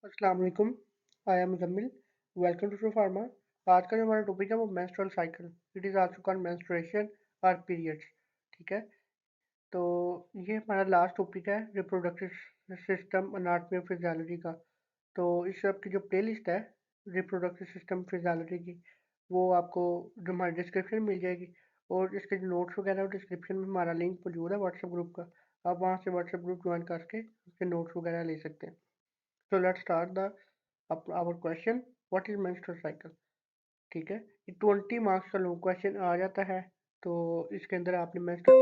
अस्सलाम वालेकुम। I am Muzammil. Welcome to True Pharma. आज का जो हमारा टॉपिक है वो menstrual cycle. It is also called menstruation और पीरियड्स। ठीक है। तो ये हमारा लास्ट टॉपिक है रिप्रोडक्टिव सिस्टम अनाटमी और फिजियोलॉजी का। तो इस सब की जो प्ले लिस्ट है रिप्रोडक्टिव सिस्टम फिजियोलॉजी की, वो आपको जो हमारे डिस्क्रिप्शन में मिल जाएगी। और इसके जो नोट्स वगैरह और डिस्क्रिप्शन में हमारा लिंक मौजूद है व्हाट्सएप ग्रुप का। आप वहाँ से व्हाट्सएप ग्रुप ज्वाइन करके उसके नोट्स वगैरह ले सकते हैं। तो let's start the our question. What is menstrual cycle? ठीक है। ये 20 मार्क्स का लॉन्ग क्वेश्चन आ जाता है। तो इसके अंदर आपने मेंस्ट्रुअल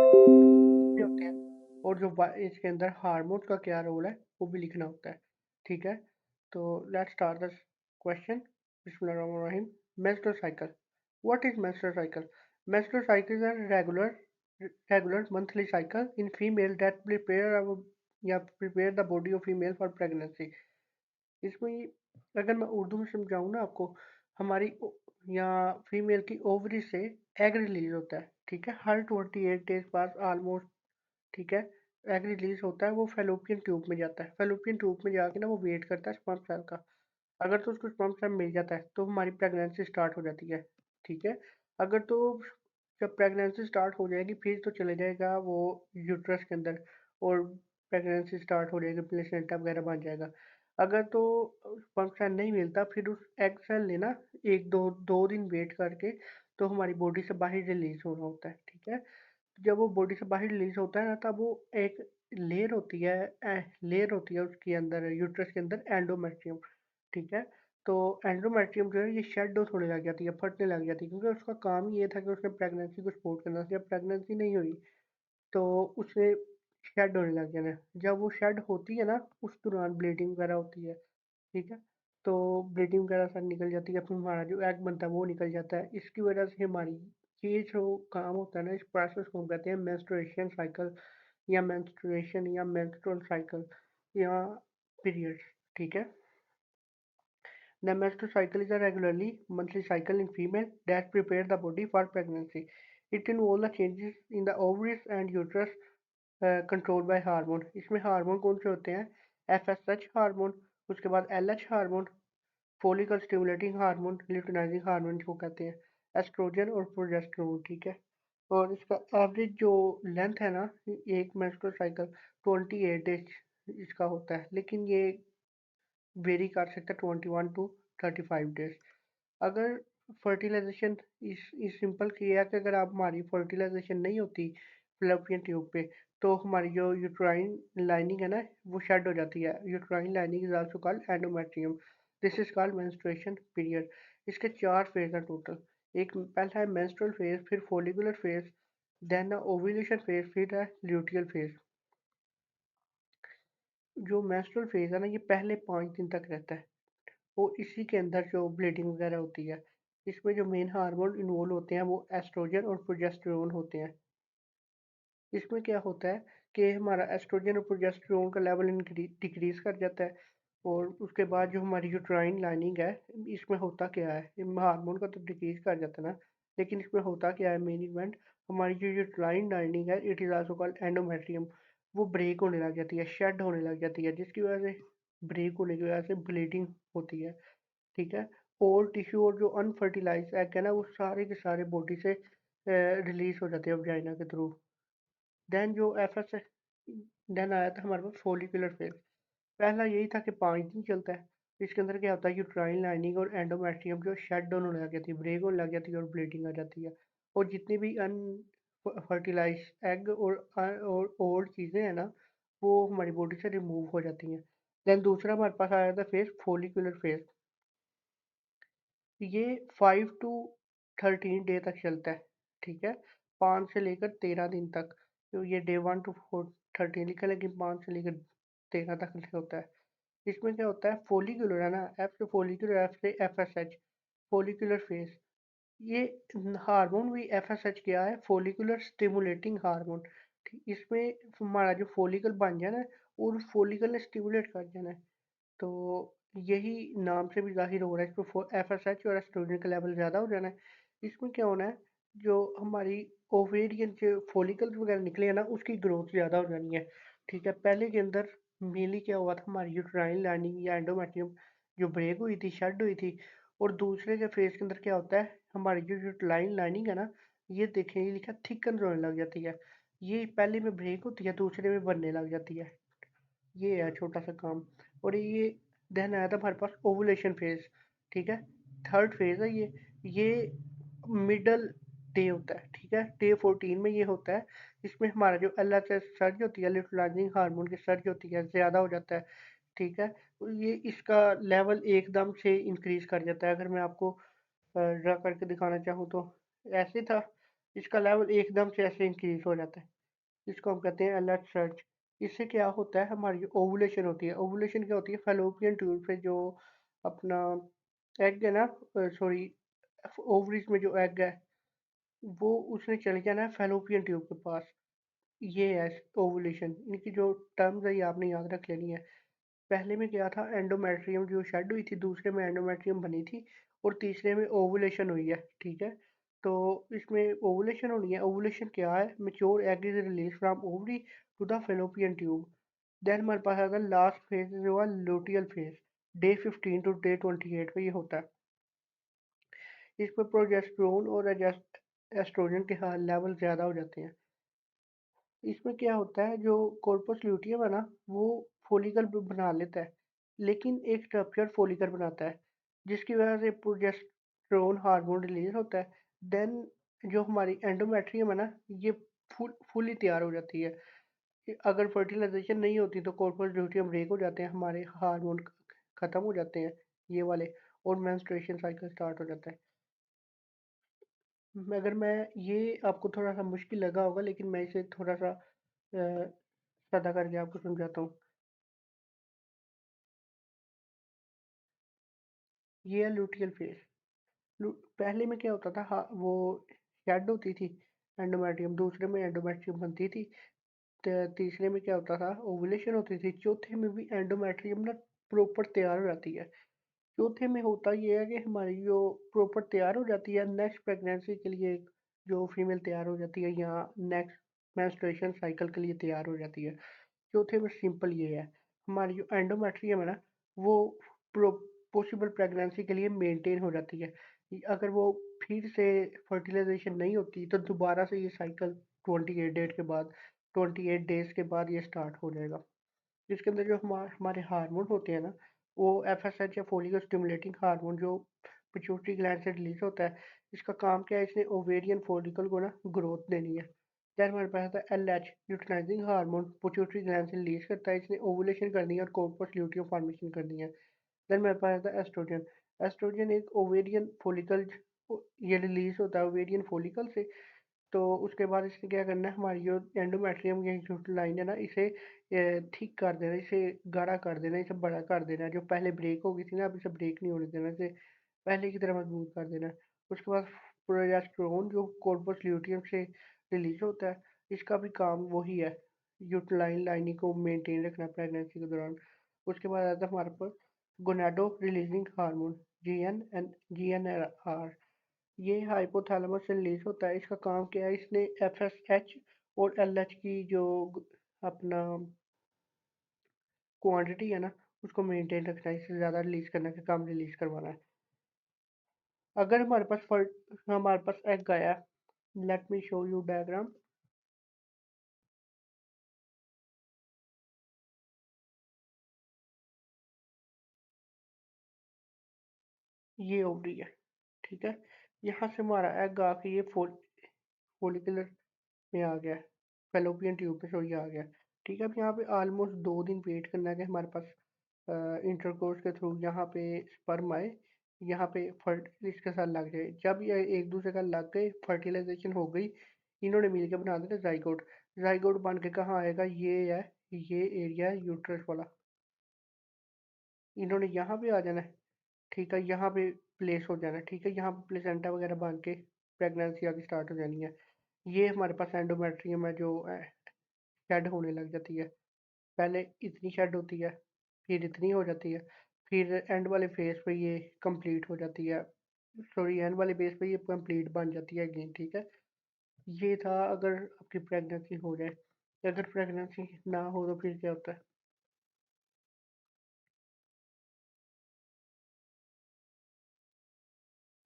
होते हैं और जो इसके अंदर हार्मोन्स का क्या रोल है वो भी लिखना होता है। ठीक है। तो लेट्स स्टार्ट द क्वेश्चन। बिस्मिल्लाहिर्रहमानिर्रहीम। Menstrual cycle. What is menstrual cycle? Menstrual cycle is a regular monthly cycle in female that prepare the body of female for pregnancy. इसमें अगर मैं उर्दू में समझाऊँ ना आपको, हमारी या फीमेल की ओवरी से एग रिलीज होता है। ठीक है, हर 28 डेज बाद ऑलमोस्ट। ठीक है, एग रिलीज होता है, वो फेलोपियन ट्यूब में जाता है। फेलोपियन ट्यूब में जाके ना वो वेट करता है स्पर्म सेल का। अगर तो उसको स्पर्म सेल मिल जाता है तो हमारी प्रेगनेंसी स्टार्ट हो जाती है। ठीक है। अगर तो जब प्रेगनेंसी स्टार्ट हो जाएगी फिर तो चले जाएगा वो यूट्रस के अंदर, और प्रेगनेंसी स्टार्ट हो जाएगी, प्लेसेंटा वगैरह बन जाएगा। अगर तो स्पर्म सेल नहीं मिलता फिर उस एग सेल ने ना एक दो दो दिन वेट करके तो हमारी बॉडी से बाहर रिलीज होना होता है। ठीक है। जब वो बॉडी से बाहर रिलीज होता है ना तब वो एक लेयर होती है उसके अंदर, यूट्रस के अंदर, एंडोमेट्रियम। ठीक है। तो एंडोमेट्रियम जो है ये शेड होने लग जाती है, फटने लग जाती है, क्योंकि उसका काम ये था कि उसने प्रेगनेंसी को सपोर्ट करना था। जब प्रेगनेंसी नहीं हुई तो उसे शेड होने लग जाना है। जब वो शेड होती है ना उस दौरान ब्लीडिंग वगैरह होती है। ठीक है। तो ब्लीडिंग वगैरह सब निकल जाती है, फिर हमारा जो एग बनता है वो निकल जाता है। इसकी वजह से हमारी ये जो काम होता है ना, इस प्रोसेस को हम कहते हैं मेंस्ट्रुएशन साइकिल या मेंस्ट्रुएशन या मेंस्ट्रुअल साइकिल या पीरियड्स। ठीक है। The menstrual cycle is a regularly monthly cycle in female that prepare the body for pregnancy. It involves the changes in the ovaries and uterus controlled by hormone. इसमें hormone कौन से होते हैं? FSH hormone, उसके बाद LH hormone, follicle stimulating hormone, luteinizing hormone जिसको कहते हैं, एस्ट्रोजन और प्रोजेस्टेरोन। ठीक है। और इसका एवरेज जो लेंथ है ना, एक मेंस्ट्रुअल साइकिल 28 डेज इसका होता है, लेकिन ये वेरी कर सकता है 21 to 35 डेज। अगर फर्टिलाइजेशन इस सिंपल किया कि अगर आप हमारी फर्टिलाइजेशन नहीं होती फ्लोपियन ट्यूब पे तो हमारी जो यूट्राइन लाइनिंग है ना वो शेड हो जाती है। Uterine lining is also called endometrium. This is called menstruation period. इसके 4 फेज हैं टोटल। एक पहला है मेंस्ट्रुअल फेज, फिर follicular phase, then ovulation phase, फिर है ल्यूटियल फेज। जो मेंस्ट्रुअल फेज है ना ये पहले 5 दिन तक रहता है। वो इसी के अंदर जो ब्लीडिंग वगैरह होती है, इसमें जो मेन हार्मोन इन्वॉल्व होते हैं वो एस्ट्रोजन और प्रोजेस्टेरोन होते हैं। इसमें क्या होता है कि हमारा एस्ट्रोजन और प्रोजेस्टेरोन का लेवल डिक्रीज कर जाता है। और उसके बाद जो हमारी यूट्राइन लाइनिंग है, इसमें होता क्या है, हार्मोन का तो डिक्रीज कर जाता है ना, लेकिन इसमें होता क्या है मेन इवेंट, हमारी जो यूट्राइन लाइनिंग है it is also called endometrium, वो ब्रेक होने लग जाती है, शेड होने लग जाती है, जिसकी वजह से ब्रेक होने की वजह से ब्लीडिंग होती है। ठीक है। और टिश्यू और जो अनफर्टिलाइज्ड एग है ना वो सारे के सारे बॉडी से रिलीज हो जाते हैं वजाइना के थ्रू। देन जो एफ एस देन आया था हमारे पास फोलिकुलर फेज। पहला यही था कि 5 दिन चलता है। इसके अंदर क्या होता है, यूट्राइन लाइनिंग और एंडोमेट्रियम जो शेड डाउन होने लग जाती है, ब्रेक होने लग जाती है और ब्लीडिंग आ जाती है। और जितनी भी अनफर्टिलाइज एग और चीज़ें हैं ना वो हमारी बॉडी से रिमूव हो जाती हैं। देन दूसरा हमारे पास आया था फेज फोलिकुलर फेज। ये 5 to 13 डे तक चलता है। ठीक है। 5 से लेकर 13 दिन तक। तो ये डे 1 to 13 लिखा, लेकिन 5 से लेकर 13 तक होता है। इसमें क्या होता है, फोलिकुलर है ना, एफ से फोलिकुलर, एफ से F S H, follicular phase. ये हार्मोन भी एफ एस एच क्या है, फोलिकुलर स्टिमुलेटिंग हार्मोन। इसमें हमारा जो फोलिकल बन जाना है और फोलिकल ने स्टिमुलेट कर जाना है। तो यही नाम से भी ज़ाहिर हो रहा है, इसमें एफएसएच और एस्ट्रोजन का लेवल ज़्यादा हो जाना है। इसमें क्या होना है, जो हमारी ओवेरियन जो फॉलिकल्स वगैरह निकले हैं ना उसकी ग्रोथ ज़्यादा हो जानी है। ठीक है। पहले के अंदर मेनली क्या हुआ था, हमारी यूट्राइन लाइनिंग या एंडोमेट्रियम जो ब्रेक हुई थी, शेड हुई थी। और दूसरे के फेज के अंदर क्या होता है, हमारी जो यूट्राइन लाइनिंग है ना, ये देखें, ये लिखा थिकन होने लग जाती है। ये पहले में ब्रेक होती है, दूसरे में बनने लग जाती है। ये है छोटा सा काम। और ये देन आया था हमारे पास ओवुलेशन फेज। ठीक है, थर्ड फेज है ये मिडल डे होता है। ठीक है, डे 14 में ये होता है। इसमें हमारा जो एल एच एस सर्ज होती है, लिटलाइजिंग हार्मोन की सर्ज होती है, ज़्यादा हो जाता है। ठीक है, तो ये इसका लेवल एकदम से इंक्रीज कर जाता है। अगर मैं आपको ड्रा करके दिखाना चाहूँ तो ऐसे था, इसका लेवल एकदम से ऐसे इंक्रीज हो जाता है। इसको हम कहते हैं अलर्ट सर्च। इससे क्या होता है, हमारी जो ओवुलेशन होती है, ओवुलेशन क्या होती है, फैलोपियन ट्यूब पे जो अपना एग है ना, सॉरी, ओवरीज में जो एग है, वो उसने चले जाना है फैलोपियन ट्यूब के पास। ये है ओवुलेशन। इनकी जो टर्म्स है ये आपने याद रख लेनी है। पहले में क्या था, एंडोमेट्रियम जो शेड हुई थी, दूसरे में एंडोमेट्रियम बनी थी, और तीसरे में ओवुलेशन हुई है। ठीक है, तो इसमें ओवुलेशन होनी है। ओवुलेशन क्या है, mature egg is release from ovary to the fallopian tube. Then हमारे पास आता है लास्ट फेज जो है luteal phase, day 15 to day 28 पे ये होता है। इसमें प्रोजेस्टेरोन और एस्ट्रोजन के लेवल ज़्यादा हो जाते हैं। इसमें क्या होता है, जो कॉर्पस ल्यूटियम है ना, वो फोलिकल बना लेता है, लेकिन एक स्ट्रक्चर फोलिकल बनाता है, जिसकी वजह से प्रोजेस्टेरोन हार्मोन रिलीज होता है। देन जो हमारी एंडोमेट्रियम है ना, ये फुली तैयार हो जाती है। अगर फर्टिलाइजेशन नहीं होती तो कॉर्पस ल्यूटियम ब्रेक हो जाते हैं, हमारे हार्मोन खत्म हो जाते हैं ये वाले, और मेंस्ट्रुएशन साइकिल स्टार्ट हो जाता है। अगर मैं ये आपको थोड़ा सा मुश्किल लगा होगा, लेकिन मैं इसे थोड़ा सा सादा करके आपको समझाता हूँ। ये है लूटियल फेस। पहले में क्या होता था, हाँ, वो शेड होती थी एंडोमेट्रियम, दूसरे में एंडोमेट्रियम बनती थी, तीसरे में क्या होता था, ओवुलेशन होती थी, चौथे में भी एंडोमेट्रियम ना प्रॉपर तैयार हो जाती है। चौथे में होता ये है कि हमारी जो प्रॉपर तैयार हो जाती है नेक्स्ट प्रेगनेंसी के लिए, जो फीमेल तैयार हो जाती है, यहाँ नेक्स्ट मेंस्ट्रुएशन साइकिल के लिए तैयार हो जाती है। चौथे में सिंपल ये है, हमारी जो एंडोमेट्रियम है ना, वो पॉसिबल प्रेगनेंसी के लिए मेंटेन हो जाती है। अगर वो फिर से फर्टिलाइजेशन नहीं होती तो दोबारा से ये साइकिल 28 डेट के बाद, 28 डेज के बाद ये स्टार्ट हो जाएगा। जिसके अंदर जो हमारे हार्मोन होते हैं ना, वो एफएसएच या फोलिकल स्टिमुलेटिंग हार्मोन जो पिट्यूटरी ग्लैंड से रिलीज होता है, इसका काम क्या है, इसने ओवेरियन फॉलिकल को ना ग्रोथ देनी है। देन हमारे पास आता है LH, luteinizing hormone pituitary gland से रिलीज करता है, इसने ओवुलेशन करनी है और कॉर्पस ल्यूटियम फॉर्मेशन करनी है। देन मेरे पास आता है एस्ट्रोजन। एस्ट्रोजन एक ओवेरियन फॉलिकल, ये रिलीज होता है ओवेरियन फॉलिकल से। तो उसके बाद इसने क्या करना है, हमारी जो एंडोमेट्रियम की जो लाइन है ना, इसे ठीक कर देना, इसे गाढ़ा कर देना, इसे बड़ा कर देना। जो पहले ब्रेक हो गई थी ना, अब इसे ब्रेक नहीं होने देना, इसे पहले की तरह मजबूत कर देना। उसके बाद प्रोजेस्टेरोन जो कॉर्पस ल्यूटियम से रिलीज होता है, इसका भी काम वही है, यूटिलाइन लाइनिंग को मेंटेन रखना प्रेगनेंसी के दौरान। उसके बाद आता है हमारे पास गोनाडो रिलीजिंग हार्मोन, जीएनआर। ये हाइपोथैलेमस से रिलीज होता है। इसका काम क्या है, इसने एफएसएच और एलएच की जो अपना क्वांटिटी है ना, उसको मेंटेन रखना है, इससे ज़्यादा रिलीज करना है, कम रिलीज करवाना है। अगर हमारे पास एग आया, let me show you diagram. ये ओवरी है। ठीक है, यहाँ से हमारा एग आके ये फोलिकुलर में आ गया, फेलोपियन ट्यूब में सॉरी आ गया। ठीक है, अब यहाँ पे ऑलमोस्ट 2 दिन वेट करना है कि हमारे पास इंटरकोर्स के थ्रू यहाँ पे स्पर्म आए, यहाँ पे फर्ट इसके साथ लग जाए। जब ये एक दूसरे का लग गए, फर्टिलाइजेशन हो गई, इन्होंने मिलकर बना देना जाइगोट। जाइगोट बन के कहाँ आएगा, ये है, ये एरिया है यूट्रस वाला, इन्होंने यहाँ पे आ जाना है। ठीक है, यहाँ पे प्लेस हो जाना है। ठीक है, यहाँ पे प्लेसेंटा वगैरह बन के प्रेगनेंसी आगे स्टार्ट हो जानी है। ये हमारे पास एंडोमेट्रियम है जो शेड होने लग जाती है। पहले इतनी शेड होती है, फिर इतनी हो जाती है, फिर एंड वाले फेज पे ये कंप्लीट हो जाती है, सॉरी एंड वाले बेस पे ये कंप्लीट बन जाती है अगेन। ठीक है, ये था अगर आपकी प्रेगनेंसी हो जाए। अगर प्रेगनेंसी ना हो तो फिर क्या होता है।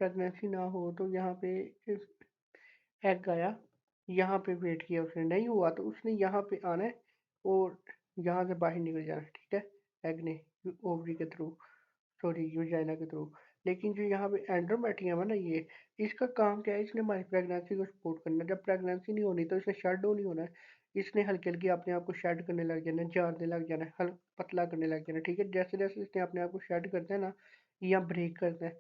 प्रेगनेंसी ना हो तो यहाँ पे एग आया, यहाँ पे वेट किया उसने, नहीं हुआ तो उसने यहाँ पे आना है और यहाँ से बाहर निकल जाना है, ठीक है, एग ने ओवरी के थ्रू, सॉरी यूजाइना के थ्रू। लेकिन जो यहाँ पे एंड्रोमेट्रियम है ना, ये इसका काम क्या है, इसने हमारी प्रेगनेंसी को सपोर्ट करना है। जब प्रेगनेंसी नहीं होनी तो इसने शट डाउन नहीं होना है, इसने हल्की हल्की अपने आप को शेड करने लग जाना है, झाड़ने लग जाना है, पतला करने लग जाना है, ठीक है। जैसे जैसे इसने अपने आप को शेड करना है ना या ब्रेक करना है,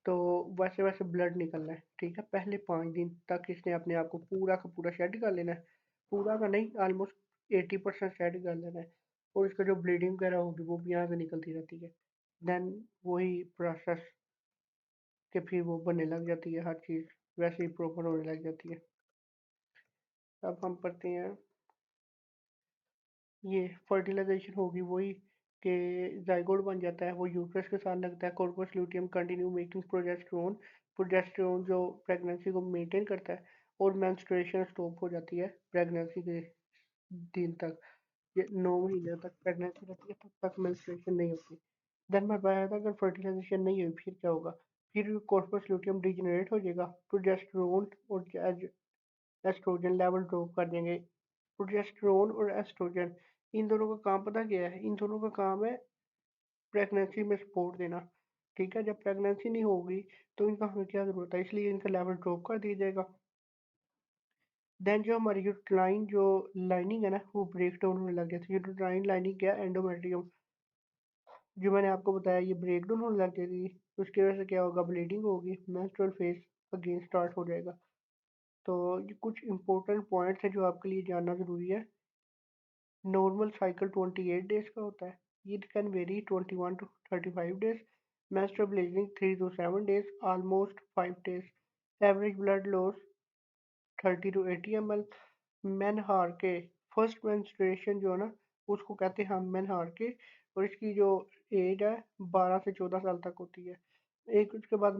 तो वैसे वैसे ब्लड निकलना है, ठीक है। पहले 5 दिन तक इसने अपने आप को पूरा का पूरा शेड कर लेना है, पूरा का नहीं, ऑलमोस्ट 80% शेड कर लेना है। और इसका जो ब्लीडिंग वगैरह होगी वो भी यहाँ से निकलती रहती है। देन वही प्रोसेस के फिर वो बनने लग जाती है, हर चीज़ वैसे ही प्रॉपर होने लग जाती है। अब हम पढ़ते हैं, ये फर्टिलाइजेशन होगी वही कि जाइगोट बन जाता है, वो यूट्रस के साथ लगता है, corpus luteum continue making progesterone, progesterone जो प्रेगनेंसी को मेंटेन करता है। और मेंस्ट्रुएशन स्टॉप हो जाती है प्रेगनेंसी के दिन तक, ये 9 महीने तक प्रेगनेंसी रहती है, तब तक मेंस्ट्रुएशन नहीं होती। देन मैं बताया था अगर फर्टिलाइजेशन नहीं हुई फिर क्या होगा, फिर कॉर्पस ल्यूटियम डिजेनरेट हो जाएगा, प्रोजेस्टेरोन और एस्ट्रोजन लेवल ड्रॉप कर देंगे। प्रोजेस्टेरोन और एस्ट्रोजन, इन दोनों का काम पता क्या है, इन दोनों का काम है प्रेगनेंसी में सपोर्ट देना, ठीक है। जब प्रेगनेंसी नहीं होगी तो इनका हमें क्या ज़रूरत है, इसलिए इनका लेवल ड्रॉप कर दिया जाएगा। देन जो हमारी यूट्राइन जो लाइनिंग है ना वो ब्रेक डाउन होने लग जाती है। यूट्राइन लाइनिंग क्या है, एंडोमेट्रियम, जो मैंने आपको बताया ये ब्रेक डाउन होने लग जाएगी। उसकी वजह से क्या होगा, ब्लीडिंग होगी, मेंस्ट्रुअल फेज अगेन स्टार्ट हो जाएगा। तो ये कुछ इंपॉर्टेंट पॉइंट्स हैं जो आपके लिए जानना ज़रूरी है। नॉर्मल साइकिल 28 डेज का होता है, it can very 21 to 35 days, menstrual bleeding 3 to 7 days, almost 5 days, average blood loss 30 to 80 ml। मेनहार के फर्स्ट मेंस्ट्रुएशन जो है ना उसको कहते हैं हम मेनहार के, और इसकी जो एज है 12 से 14 साल तक होती है। एक उसके बाद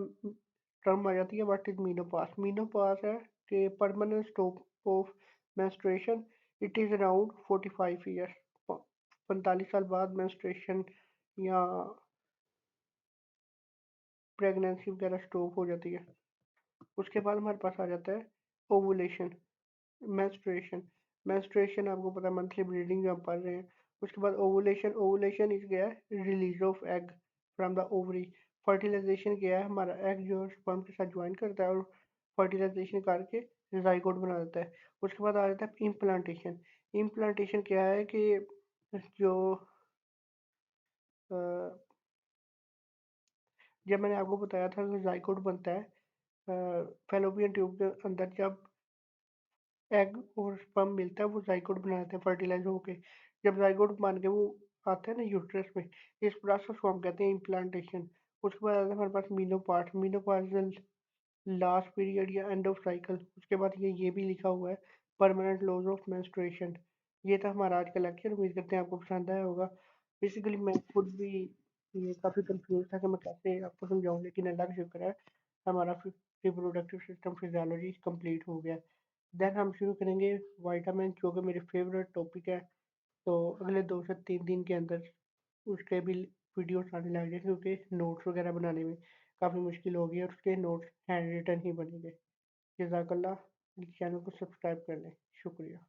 टर्म आ जाती है व्हाट इज मीनोपास। मीनोपास है कि permanent stop of menstruation, it is around 45 years, 45 साल बाद मेंस्ट्रुएशन या प्रेगनेंसी वगैरह स्टॉप हो जाती है। उसके बाद हमारे पास आ जाता है ओवुलेशन, मेंस्ट्रुएशन। मेंस्ट्रुएशन आपको पता है मंथली ब्लीडिंग जो हम पढ़ रहे हैं। उसके बाद ओवुलेशन, ओवुलेशन इज गया है release of egg from the ovary. Fertilization क्या है, हमारा एग जो है स्पर्म के साथ ज्वाइन करता है और फर्टिलाइजेशन करके जाइगोट बना देता है। उसके बाद आ जाता है इम्प्लांटेशन। इम्प्लांटेशन क्या है कि जो अ, जब मैंने आपको बताया था कि जाइगोट बनता है फैलोपियन ट्यूब के अंदर, जब एग और स्पर्म मिलता है वो जाइगोट बनाते हैं फर्टिलाइज होके। जब जाइगोट बन के वो आता है ना यूट्रस में, इस प्रोसेस को हम कहते हैं इम्प्लांटेशन। उसके बाद आता है हमारे पास मीनोपार्ट, मीनोपार्जल लास्ट पीरियड या एंड ऑफ साइकिल। उसके बाद ये भी लिखा हुआ है परमानेंट लॉज ऑफ मेंस्ट्रुएशन। ये था हमारा आज का लेक्चर, उम्मीद करते हैं आपको पसंद आया होगा। बेसिकली मैं खुद भी ये काफ़ी कंफ्यूज था कि मैं कैसे आपको समझाऊं, लेकिन अल्लाह का शुक्र है हमारा रिप्रोडक्टिव सिस्टम फिजियोलॉजी कंप्लीट हो गया। देन हम शुरू करेंगे विटामिन, जो कि मेरे फेवरेट टॉपिक है। तो अगले 2 से 3 दिन के अंदर उसके भी वीडियोस आने लग जाए, क्योंकि नोट्स वगैरह बनाने में काफ़ी मुश्किल होगी और उसके नोट्स हैंड रिटन ही बनेंगे। जज़ाकल्लाह, चैनल को सब्सक्राइब कर लें, शुक्रिया।